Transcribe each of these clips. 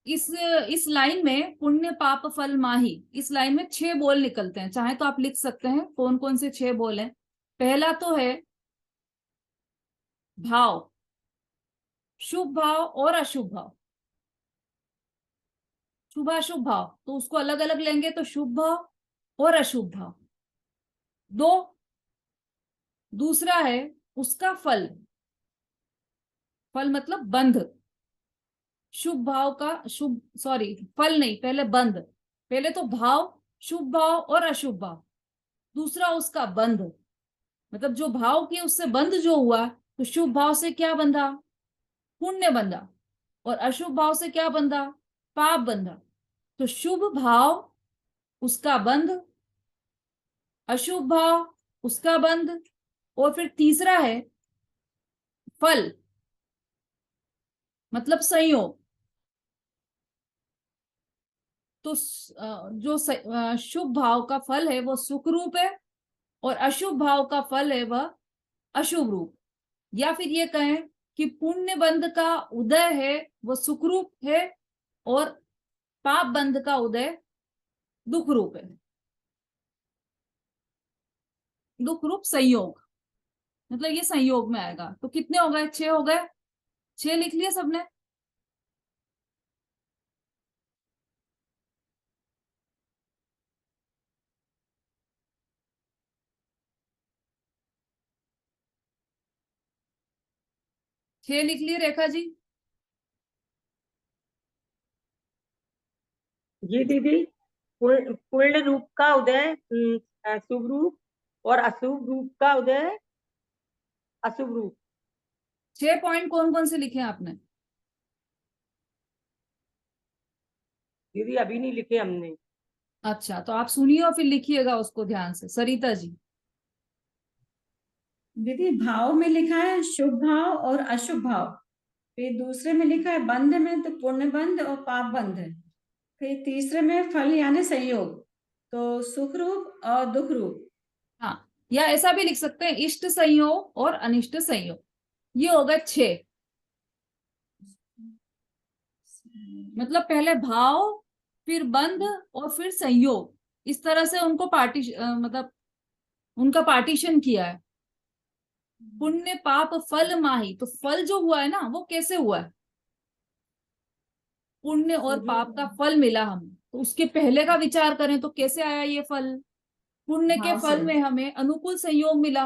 इस लाइन में पुण्य पाप फल माही, इस लाइन में 6 बोल निकलते हैं। चाहे तो आप लिख सकते हैं कौन कौन से 6 बोल हैं। पहला तो है भाव, शुभ भाव और अशुभ भाव। शुभ अशुभ भाव तो उसको अलग अलग लेंगे तो शुभ भाव और अशुभ भाव दो। दूसरा है उसका फल, फल मतलब बंध। शुभ भाव का शुभ, सॉरी फल नहीं, पहले बंध। पहले तो भाव, शुभ भाव और अशुभ भाव। दूसरा उसका बंध, मतलब जो भाव किए उससे बंध जो हुआ, तो शुभ भाव से क्या बंधा, पुण्य बंधा। और अशुभ भाव से क्या बंधा, पाप बंधा। तो शुभ भाव उसका बंध, अशुभ भाव उसका बंध, और फिर तीसरा है फल मतलब संयोग। तो जो शुभ भाव का फल है वो सुख रूप है और अशुभ भाव का फल है वह अशुभ रूप। या फिर ये कहें कि पुण्य बंध का उदय है वो सुख रूप है और पाप बंध का उदय दुख रूप है। दुख रूप संयोग, मतलब ये संयोग में आएगा। तो कितने हो गए, 6 हो गए। 6 लिख लिए सबने। छह लिख लिए रेखा जी। जी दीदी, पूर्ण रूप का उदय शुभ रूप और अशुभ रूप का उदय अशुभ रूप। 6 पॉइंट कौन कौन से लिखे आपने? दीदी अभी नहीं लिखे हमने। अच्छा, तो आप सुनिए और फिर लिखिएगा उसको ध्यान से। सरिता जी। दीदी भाव में लिखा है शुभ भाव और अशुभ भाव, फिर दूसरे में लिखा है बंध में तो पुण्य बंध और पाप बंध है, फिर तीसरे में फल यानी संयोग, तो सुख रूप और दुख रूप। हाँ, या ऐसा भी लिख सकते हैं इष्ट संयोग और अनिष्ट संयोग। ये हो गए 6। मतलब पहले भाव, फिर बंध और फिर संयोग, इस तरह से उनको मतलब उनका पार्टीशन किया है। पुण्य पाप फल माही, तो फल जो हुआ है ना वो कैसे हुआ है, पुण्य और पाप का फल मिला हमें, तो उसके पहले का विचार करें तो कैसे आया ये फल। पुण्य के फल में हमें अनुकूल संयोग मिला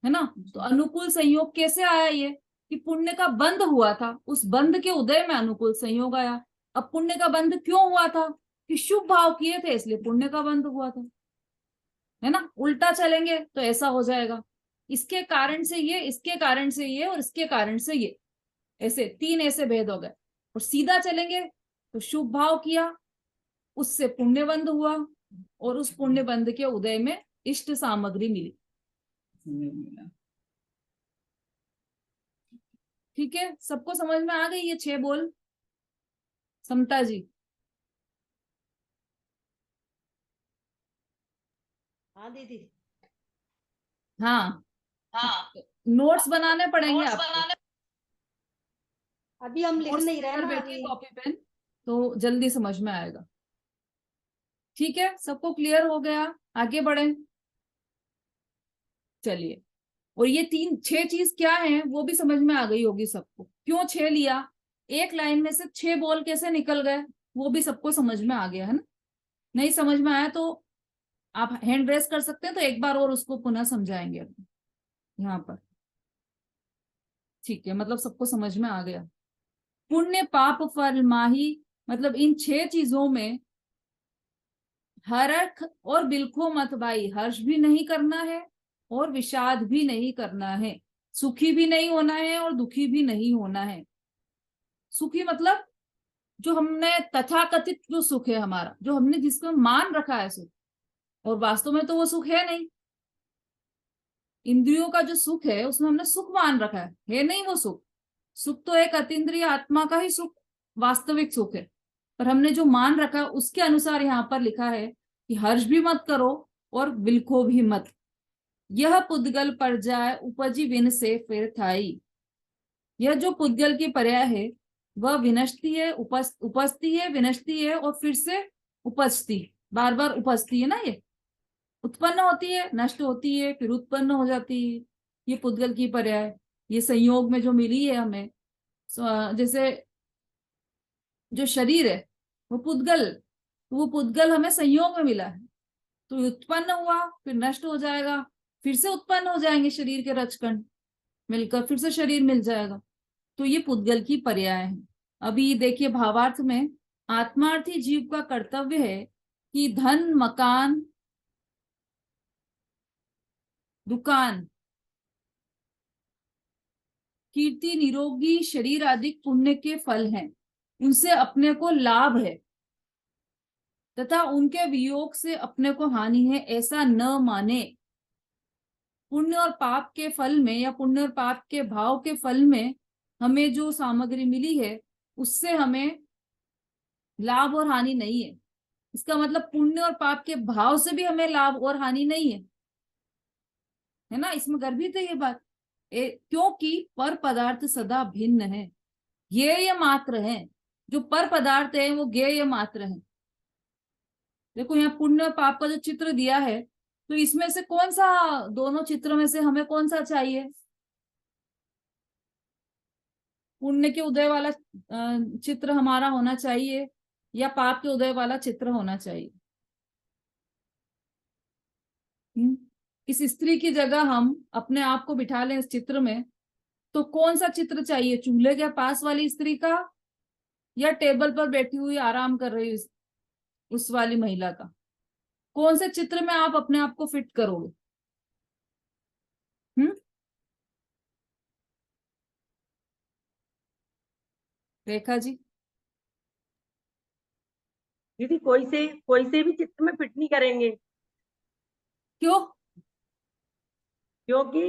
है ना। तो अनुकूल संयोग कैसे आया, ये कि पुण्य का बंध हुआ था, उस बंध के उदय में अनुकूल संयोग आया। अब पुण्य का बंध क्यों हुआ था, कि शुभ भाव किए थे इसलिए पुण्य का बंध हुआ था, है ना। उल्टा चलेंगे तो ऐसा हो जाएगा, इसके कारण से ये, इसके कारण से ये और इसके कारण से ये, ऐसे 3 ऐसे भेद हो गए। और सीधा चलेंगे तो शुभ भाव किया, उससे पुण्य बंध हुआ और उस पुण्य बंध के उदय में इष्ट सामग्री मिली। ठीक है, सबको समझ में आ गई ये 6 बोल? समता जी। हाँ दीदी। हाँ हाँ, नोट्स बनाने पड़ेंगे आपको। अभी हम लिख नोट्स नहीं रहे पर ना बैठिए अभी। कॉपी पेन, तो जल्दी समझ में आएगा। ठीक है, सबको क्लियर हो गया, आगे बढ़े। चलिए, और ये 6 चीज क्या है वो भी समझ में आ गई होगी सबको। क्यों 6 लिया, एक लाइन में से 6 बॉल कैसे निकल गए वो भी सबको समझ में आ गया है ना। नहीं समझ में आया तो आप हैंड रेस कर सकते हैं, तो एक बार और उसको पुनः समझाएंगे यहाँ पर। ठीक है, मतलब सबको समझ में आ गया। पुण्य पाप फल माही, मतलब इन 6 चीजों में हर्ष और बिल्खो मत भाई, हर्ष भी नहीं करना है और विषाद भी नहीं करना है। सुखी भी नहीं होना है और दुखी भी नहीं होना है। सुखी मतलब जो हमने तथाकथित जो सुख है हमारा, जो हमने जिसको मान रखा है सुख, और वास्तव में तो वो सुख है नहीं। इंद्रियों का जो सुख है उसमें हमने सुख मान रखा है नहीं वो सुख। सुख तो एक अतीन्द्रिय आत्मा का ही सुख, वास्तविक सुख है। पर हमने जो मान रखा है उसके अनुसार यहाँ पर लिखा है कि हर्ष भी मत करो और बिलखो भी मत। यह पुद्गल पर जाए उपजी विन से फिर थाई। यह जो पुद्गल की पर्याय है वह विनष्टि है, उपजती है, विनष्टि है और फिर से उपजती, बार बार उपजती है ना, ये उत्पन्न होती है, नष्ट होती है, फिर उत्पन्न हो जाती है। ये पुद्गल की पर्याय, ये संयोग में जो मिली है हमें। जैसे जो शरीर है वो पुद्गल, तो वो पुद्गल हमें संयोग में मिला है, तो उत्पन्न हुआ फिर नष्ट हो जाएगा, फिर से उत्पन्न हो जाएंगे शरीर के रचकण मिलकर, फिर से शरीर मिल जाएगा। तो ये पुद्गल की पर्याय है। अभी देखिए भावार्थ में, आत्मार्थी जीव का कर्तव्य है कि धन, मकान, दुकान, कीर्ति, निरोगी शरीर आदि पुण्य के फल हैं, उनसे अपने को लाभ है तथा उनके वियोग से अपने को हानि है, ऐसा न माने। पुण्य और पाप के फल में या पुण्य और पाप के भाव के फल में हमें जो सामग्री मिली है उससे हमें लाभ और हानि नहीं है। इसका मतलब पुण्य और पाप के भाव से भी हमें लाभ और हानि नहीं है ना। इसमें गर्भित है ये बात, क्योंकि पर पदार्थ सदा भिन्न है, ज्ञेय मात्र है। जो पर पदार्थ है वो ज्ञेय मात्र है। देखो यहाँ पुण्य और पाप का जो चित्र दिया है, तो इसमें से कौन सा, दोनों चित्रों में से हमें कौन सा चाहिए? पुण्य के उदय वाला चित्र हमारा होना चाहिए या पाप के उदय वाला चित्र होना चाहिए? इस स्त्री की जगह हम अपने आप को बिठा लें इस चित्र में, तो कौन सा चित्र चाहिए? चूल्हे के पास वाली स्त्री का या टेबल पर बैठी हुई आराम कर रही उस वाली महिला का? कौन से चित्र में आप अपने आप को फिट करोगे? रेखा जी। दीदी कोई से भी चित्र में फिट नहीं करेंगे। क्यों? क्योंकि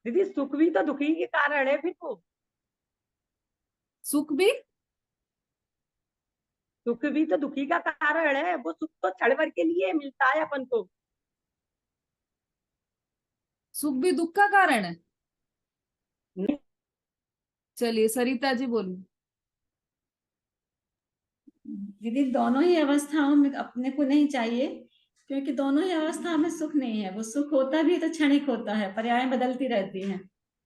दीदी सुख भी तो दुखी के कारण है, फिर तो सुख भी तो दुखी का कारण है। वो सुख तो क्षण भर के लिए मिलता है अपन को। सुख भी दुख का कारण है? नहीं, चलिए सरिता जी बोलिए। दीदी दोनों ही अवस्थाओं में अपने को नहीं चाहिए, क्योंकि दोनों ही अवस्था में सुख नहीं है। वो सुख होता भी तो क्षणिक होता है, पर्याय बदलती रहती हैं।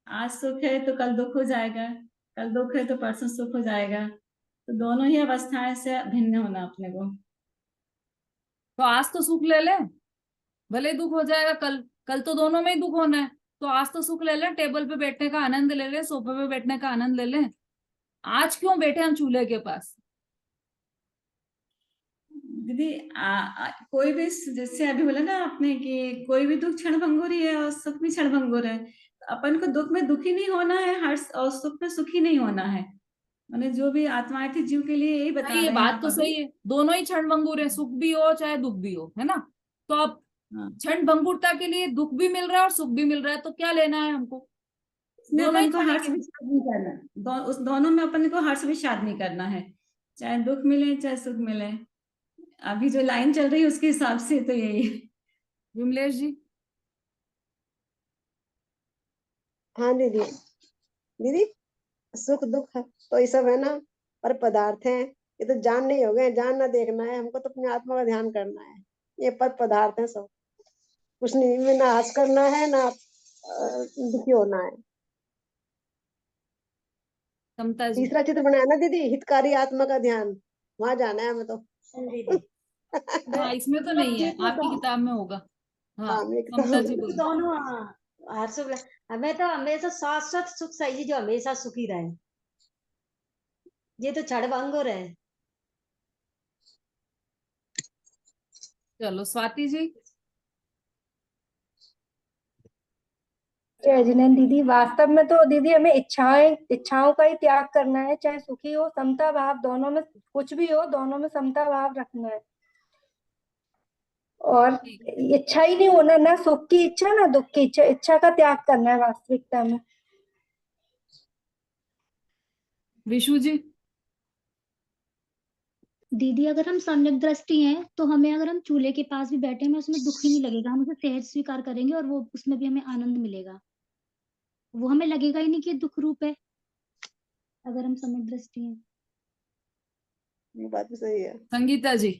आज सुख है तो कल दुख हो जाएगा, कल दुख है तो परसों सुख हो जाएगा। तो दोनों ही अवस्थाएं से भिन्न होना अपने को। तो आज तो सुख ले ले, भले दुख हो जाएगा कल, कल तो दोनों में ही दुख होना है। तो आज तो सुख ले लें, टेबल पे बैठने का आनंद ले लें, सोफे पे बैठने का आनंद ले लें। आज क्यों बैठे हम चूल्हे के पास? दीदी कोई भी, जैसे अभी बोला ना आपने कि कोई भी दुख क्षणभंगुर ही है और सुख भी क्षणभंगुर है। तो अपन को दुख में दुखी नहीं होना है, हर्ष और सुख में सुखी नहीं होना है। मैंने जो भी आत्मार्थी जीव के लिए यही बता सही है, रहे हैं बात आप तो अभी। सही है, दोनों ही क्षण भंगुर है, सुख भी हो चाहे दुख भी हो, है ना। तो अब हाँ, क्षण भंगुरता के लिए दुख भी मिल रहा है और सुख भी मिल रहा है, तो क्या लेना है हमको? इसमें दोनों ही अपन को क्षणिक हर्ष है। विषाद नहीं करना। उस दोनों में अपन को हर्ष विषाद नहीं करना है, चाहे दुख मिले चाहे सुख मिले। अभी जो लाइन चल रही है उसके हिसाब से तो यही है। विमलेश जी। हाँ दीदी, दीदी सुख दुख है तो ये सब है ना, पर पदार्थ है। ये तो जान नहीं हो गए, जान ना देखना है हमको, तो अपनी आत्मा का ध्यान करना है। ये पर पदार्थ है सब, कुछ नहीं में ना हर्ष करना है ना दुखी होना है। समता जी। तीसरा चित्र बनाया ना दीदी, हितकारी आत्मा का ध्यान, वहां जाना है हमें तो। हाँ इसमें तो नहीं है, आपकी किताब में होगा। हाँ हाँ मेरी समता किताब जी में। बोलिए। दोनों हर सुख, हमें तो हमेशा शाश्वत सुख चाहिए जो हमेशा सुखी रहे। ये तो क्षणभंगुर है। चलो स्वाति जी। जय जिनेन्द्र दीदी, वास्तव में तो दीदी हमें इच्छाओं का ही त्याग करना है, चाहे सुखी हो समता भाव, दोनों में कुछ भी हो, दोनों में समता भाव रखना है। और इच्छा ही नहीं होना, ना सुख की इच्छा ना दुख की इच्छा, इच्छा का त्याग करना है वास्तविकता में। विशु जी। दीदी अगर हम सम्यक दृष्टि हैं तो हमें, अगर हम चूल्हे के पास भी बैठे हमें उसमें दुख ही नहीं लगेगा, हम उसे सहज स्वीकार करेंगे और वो उसमें भी हमें आनंद मिलेगा, वो हमें लगेगा ही नहीं कि ये दुख रूप है, अगर हम सम्यक दृष्टि हैं। ये बात भी सही है। संगीता जी।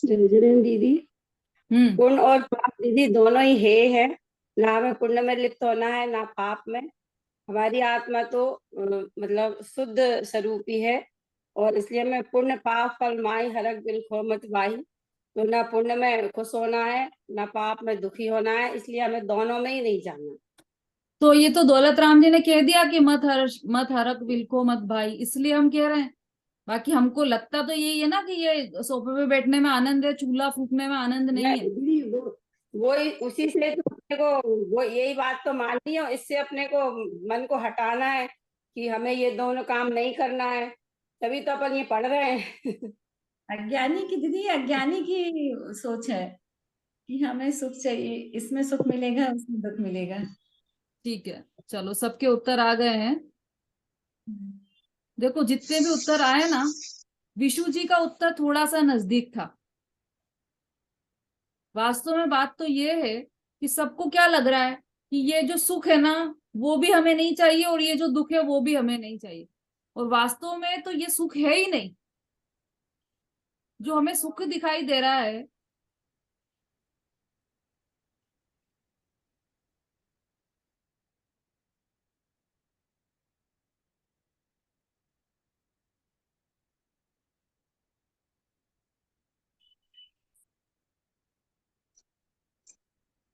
जय जय दीदी। पुण्य और पाप दीदी दोनों ही है, ना हमें पुण्य में लिप्त होना है ना पाप में। हमारी आत्मा तो मतलब शुद्ध स्वरूपी है, और इसलिए हमें पुण्य पाप फल माई हरक बिल खो मत वाही, तो ना पुण्य में खुश होना है ना पाप में दुखी होना है, इसलिए हमें दोनों में ही नहीं जाना। तो ये तो दौलत राम जी ने कह दिया कि मत हरक बिल्को मत भाई, इसलिए हम कह रहे हैं। बाकी हमको लगता तो यही है ना कि ये सोफे पे बैठने में आनंद है, चूल्हा फूकने में आनंद नहीं है। दीदी वो उसी से तो अपने को वो यही बात तो माननी है, इससे अपने को मन को हटाना है कि हमें ये दोनों काम नहीं करना है, तभी तो अपन ये पढ़ रहे हैं। अज्ञानी की दीदी, अज्ञानी की सोच है कि हमें सुख चाहिए, इसमें सुख मिलेगा उसमें दुख मिलेगा। ठीक है, चलो सबके उत्तर आ गए हैं। देखो जितने भी उत्तर आए ना, विशु जी का उत्तर थोड़ा सा नजदीक था। वास्तव में बात तो ये है कि सबको क्या लग रहा है कि ये जो सुख है ना वो भी हमें नहीं चाहिए, और ये जो दुख है वो भी हमें नहीं चाहिए। और वास्तव में तो ये सुख है ही नहीं। जो हमें सुख दिखाई दे रहा है,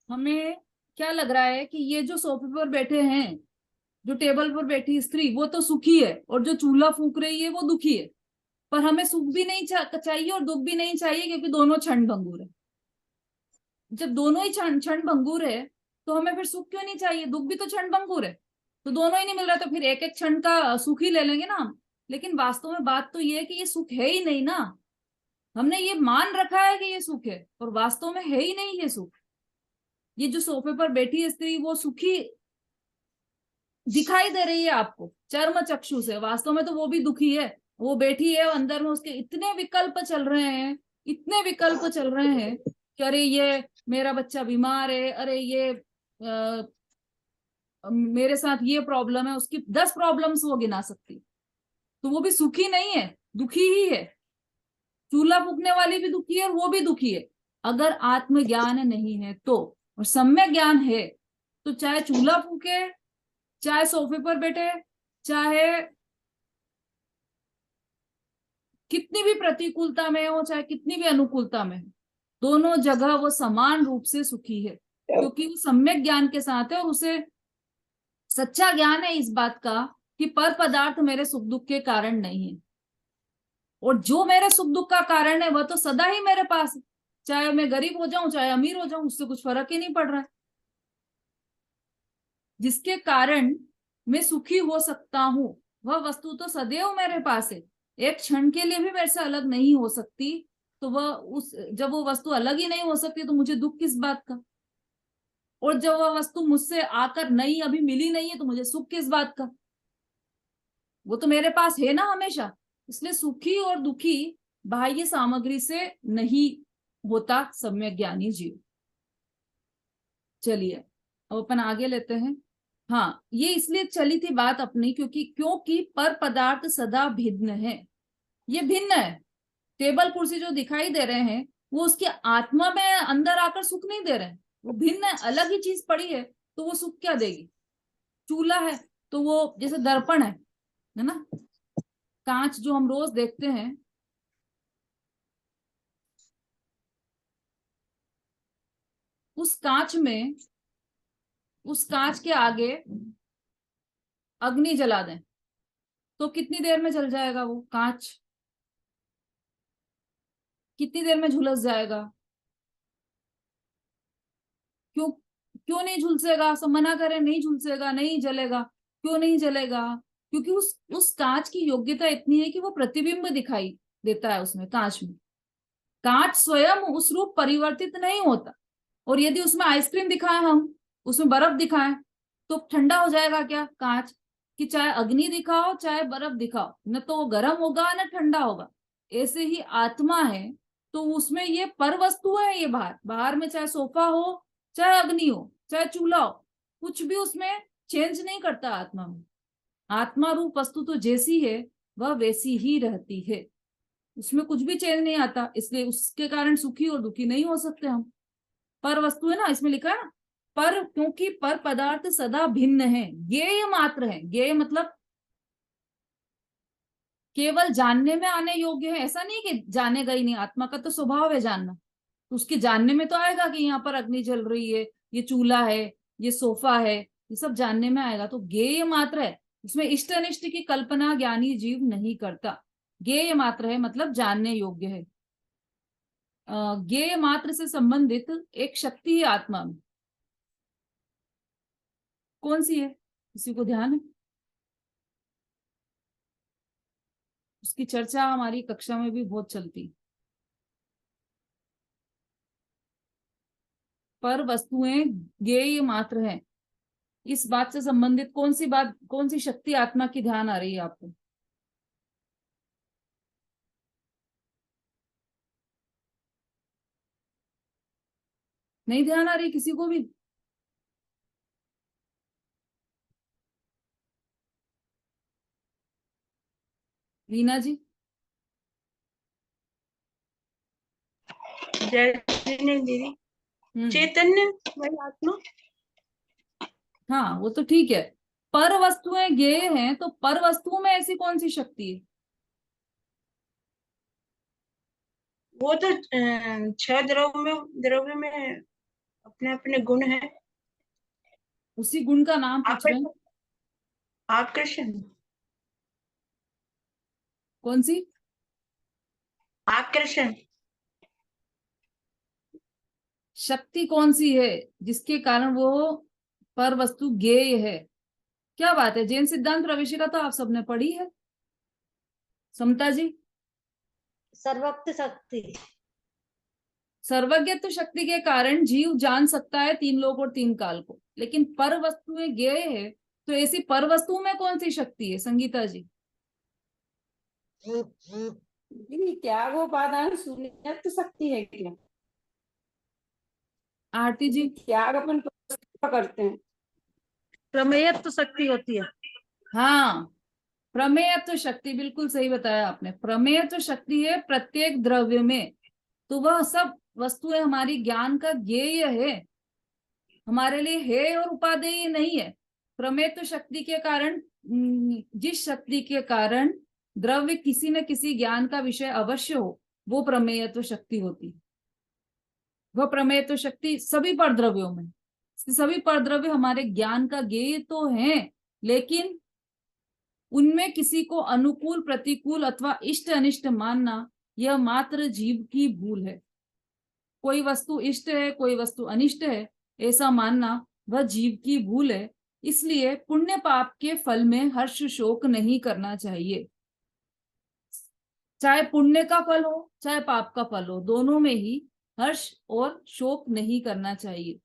हमें क्या लग रहा है कि ये जो सोफे पर बैठे हैं, जो टेबल पर बैठी स्त्री, वो तो सुखी है, और जो चूल्हा फूंक रही है वो दुखी है। पर हमें सुख भी नहीं चाहिए और दुख भी नहीं चाहिए, क्योंकि दोनों क्षण भंगुर है। जब दोनों ही क्षण भंगुर है तो हमें फिर सुख क्यों नहीं चाहिए? दुख भी तो क्षण भंगुर है, तो दोनों ही नहीं मिल रहा, तो फिर एक एक क्षण का सुख ही ले लेंगे ना हम। लेकिन वास्तव में बात तो ये है कि ये सुख है ही नहीं ना। हमने ये मान रखा है कि ये सुख है, और वास्तव में है ही नहीं ये सुख। ये जो सोफे पर बैठी है स्त्री, वो सुखी दिखाई दे रही है आपको चर्म चक्षु से, वास्तव में तो वो भी दुखी है। वो बैठी है, अंदर में उसके इतने विकल्प चल रहे हैं, इतने विकल्प चल रहे हैं कि अरे ये मेरा बच्चा बीमार है, अरे ये मेरे साथ ये प्रॉब्लम है, उसकी 10 प्रॉब्लम्स वो गिना सकती। तो वो भी सुखी नहीं है, दुखी ही है। चूल्हा फूकने वाली भी दुखी है और वो भी दुखी है, अगर आत्मज्ञान नहीं है तो। और सम्यक ज्ञान है तो चाहे चूल्हा फूके, चाहे सोफे पर बैठे, चाहे कितनी भी प्रतिकूलता में हो, चाहे कितनी भी अनुकूलता में हो, दोनों जगह वो समान रूप से सुखी है, क्योंकि वो सम्यक ज्ञान के साथ है। और उसे सच्चा ज्ञान है इस बात का कि पर पदार्थ मेरे सुख दुख के कारण नहीं है, और जो मेरे सुख दुख का कारण है वह तो सदा ही मेरे पास है। चाहे मैं गरीब हो जाऊं चाहे अमीर हो जाऊं, उससे कुछ फर्क ही नहीं पड़ रहा है। जिसके कारण मैं सुखी हो सकता हूं वह वस्तु तो सदैव मेरे पास है, एक क्षण के लिए भी मेरे से अलग नहीं हो सकती। तो जब वो वस्तु अलग ही नहीं हो सकती तो मुझे दुख किस बात का? और जब वह वस्तु मुझसे आकर नहीं, अभी मिली नहीं है, तो मुझे सुख किस बात का? वो तो मेरे पास है ना हमेशा। इसलिए सुखी और दुखी बाह्य सामग्री से नहीं होता सम्यक ज्ञानी जीव। चलिए अब अपन आगे लेते हैं। हाँ, ये इसलिए चली थी बात अपनी क्योंकि पर पदार्थ सदा भिन्न है। ये भिन्न है। टेबल कुर्सी जो दिखाई दे रहे हैं वो उसकी आत्मा में अंदर आकर सुख नहीं दे रहे हैं, वो भिन्न है, अलग ही चीज पड़ी है, तो वो सुख क्या देगी? चूल्हा है तो वो जैसे दर्पण है ना, कांच जो हम रोज देखते हैं, उस कांच के आगे अग्नि जला दें तो कितनी देर में जल जाएगा? वो कांच कितनी देर में झुलस जाएगा? क्यों नहीं झुलसेगा? सब मना करें नहीं झुलसेगा, नहीं जलेगा। क्यों नहीं जलेगा? क्योंकि उस कांच की योग्यता इतनी है कि वो प्रतिबिंब दिखाई देता है उसमें, कांच में। कांच स्वयं उस रूप परिवर्तित नहीं होता। और यदि उसमें आइसक्रीम दिखाएं, हम उसमें बर्फ दिखाएं, तो ठंडा हो जाएगा क्या कांच? कि चाहे अग्नि दिखाओ चाहे बर्फ दिखाओ, न तो वो गर्म होगा न ठंडा होगा। ऐसे ही आत्मा है, तो उसमें ये पर वस्तु है। ये बाहर में चाहे सोफा हो, चाहे अग्नि हो, चाहे चूल्हा हो, कुछ भी उसमें चेंज नहीं करता आत्मा में। आत्मा रूप वस्तु तो जैसी है वह वैसी ही रहती है, उसमें कुछ भी चेंज नहीं आता। इसलिए उसके कारण सुखी और दुखी नहीं हो सकते हम। पर वस्तु है ना, इसमें लिखा है ना, पर, क्योंकि पर पदार्थ सदा भिन्न है, ज्ञेय मात्र है। ज्ञेय मतलब केवल जानने में आने योग्य है, ऐसा नहीं कि जानेगा ही नहीं। आत्मा का तो स्वभाव है जानना, तो उसके जानने में तो आएगा कि यहाँ पर अग्नि जल रही है, ये चूल्हा है, ये सोफा है, ये सब जानने में आएगा। तो ज्ञेय मात्र है, उसमें इष्ट अनिष्ट की कल्पना ज्ञानी जीव नहीं करता। ज्ञेय मात्र है मतलब जानने योग्य है। ज्ञेय मात्र से संबंधित एक शक्ति है आत्मा में। कौन सी है, किसी को ध्यान है? उसकी चर्चा हमारी कक्षा में भी बहुत चलती। पर वस्तुएं ज्ञेय मात्र है, इस बात से संबंधित कौन सी बात, कौन सी शक्ति आत्मा की ध्यान आ रही है आपको? नहीं ध्यान आ रही किसी को भी? रीना जी? जैसे दीदी चैतन्य वही आत्मा। हाँ वो तो ठीक है। पर वस्तुएं ज्ञेय हैं, तो पर वस्तुओं में ऐसी कौन सी शक्ति है? वो तो 6 द्रव्य में अपने अपने गुण है। उसी गुण का नाम पूछ रहे हैं। आकर्षण। कौन सी? आकर्षण। शक्ति कौन सी है जिसके कारण वो पर वस्तु ज्ञेय है? क्या बात है, जैन सिद्धांत प्रवेशिका तो आप सबने पढ़ी है। समता जी? सर्वोक्त शक्ति। सर्वज्ञत्व शक्ति के कारण जीव जान सकता है 3 लोक और 3 काल को, लेकिन पर वस्तुएं ज्ञेय है, तो ऐसी पर वस्तु में कौन सी शक्ति है संगीता जी? त्याग उपादान शून्यत्व शक्ति है क्या? आरती जी? त्याग अपन करते हैं, प्रमेयत्व शक्ति होती है। हाँ, प्रमेयत्व शक्ति, बिल्कुल सही बताया आपने। प्रमेयत्व शक्ति है प्रत्येक द्रव्य में, तो वह सब वस्तुएं हमारी ज्ञान का ज्ञेय है, हमारे लिए है और उपादेय नहीं है। प्रमेयत्व शक्ति के कारण, जिस शक्ति के कारण द्रव्य किसी न किसी ज्ञान का विषय अवश्य हो, वो प्रमेयत्व शक्ति होती। वह प्रमेयत्व शक्ति सभी पर द्रव्यों में, सभी पर द्रव्य हमारे ज्ञान का ज्ञेय तो है, लेकिन उनमें किसी को अनुकूल प्रतिकूल अथवा इष्ट अनिष्ट मानना यह मात्र जीव की भूल है। कोई वस्तु इष्ट है, कोई वस्तु अनिष्ट है, ऐसा मानना वह जीव की भूल है। इसलिए पुण्य पाप के फल में हर्ष शोक नहीं करना चाहिए। चाहे पुण्य का फल हो चाहे पाप का फल हो, दोनों में ही हर्ष और शोक नहीं करना चाहिए।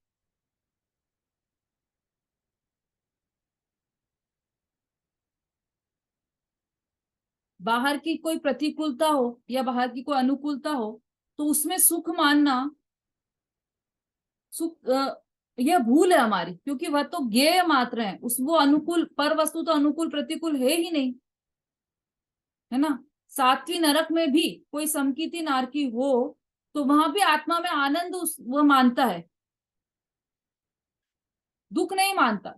बाहर की कोई प्रतिकूलता हो या बाहर की कोई अनुकूलता हो, तो उसमें सुख मानना, यह भूल है हमारी, क्योंकि वह तो ज्ञेय मात्र है। वो अनुकूल पर वस्तु तो अनुकूल प्रतिकूल है ही नहीं, है ना। 7वीं नरक में भी कोई समकीर्ति नारकी हो तो वहां भी आत्मा में आनंद वह मानता है, दुख नहीं मानता।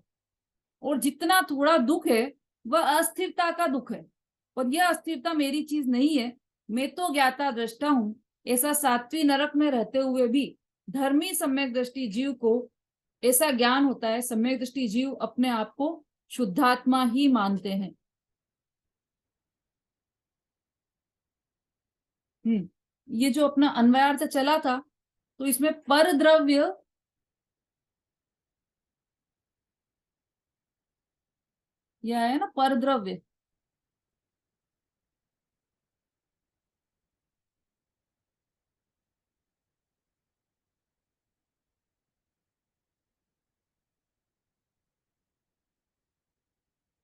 और जितना थोड़ा दुख है वह अस्थिरता का दुख है, और यह अस्थिरता मेरी चीज नहीं है, मैं तो ज्ञाता दृष्टा हूं। ऐसा 7वीं नरक में रहते हुए भी धर्मी सम्यक दृष्टि जीव को ऐसा ज्ञान होता है। सम्यक दृष्टि जीव अपने आप को शुद्धात्मा ही मानते हैं। ये जो अपना अन्वयार्थ चला था, तो इसमें पर द्रव्य यह है ना, पर द्रव्य।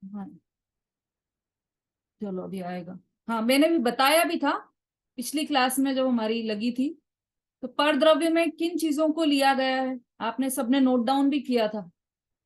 हाँ चलो अभी आएगा। हाँ मैंने भी बताया भी था पिछली क्लास में जब हमारी लगी थी। तो परद्रव्य में किन चीजों को लिया गया है आपने सबने नोट डाउन भी किया था।